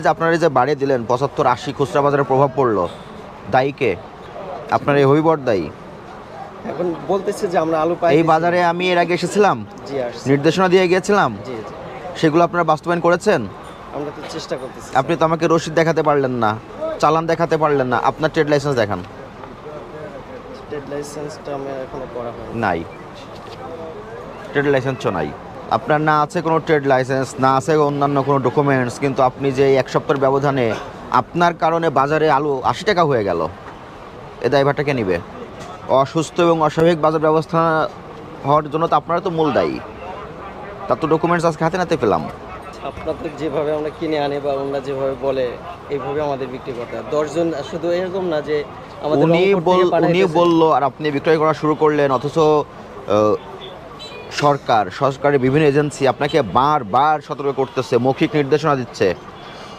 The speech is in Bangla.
যে আপনারা যে বাড়িয়ে দিলেন 75-80 খুচরা বাজারে প্রভাব পড়লো, দায়ী কে? আপনার এই হবিবর দায়ী? এখন বলতেছে যে আমরা আলু পাই এই বাজারে আমি এর আগে এসেছিলাম, জি আসছে নির্দেশনা দিয়ে গিয়েছিলাম, জি জি সেগুলো আপনারা বাস্তবায়ন করেছেন? আমরা তো চেষ্টা করতেছি আপনি তো আমাকে রসিদ দেখাতে পারলেন না, চালান দেখাতে পারলেন না, আপনার ট্রেড লাইসেন্স দেখান। ট্রেড লাইসেন্সটা আমার এখনো করা হয়নি নাই, ট্রেড লাইসেন্সও নাই আপনার, না আছে কোনো ট্রেড লাইসেন্স, না আছে অন্যান্য কোনো ডকুমেন্টস, কিন্তু আপনি যে এই এক সপ্তাহের ব্যবধানে আপনার কারণে বাজারে আলু 80 টাকা হয়ে গেল, এ দায়ভারটা কে নিবে? অসুস্থ এবং অস্বাভাবিক বাজার ব্যবস্থা হওয়ার জন্য তো আপনারা তো মূল দায়ী। তার তো ডকুমেন্টস আজকে হাতে নাতে পেলাম। আপনাদের যেভাবে আমরা কিনে আনি বা ওনারা যেভাবে বলে এইভাবে আমাদের বিক্রি করতে হয় 10 জন, শুধু এরকম না যে আমাদের উনি রংপুর থেকে পাঠাইতেছে। বললো আর আপনি বিক্রয় করা শুরু করলেন, অথচ সরকারের বিভিন্ন এজেন্সি আপনাকে বারবার সতর্ক করতেছে, মৌখিক নির্দেশনা দিচ্ছে।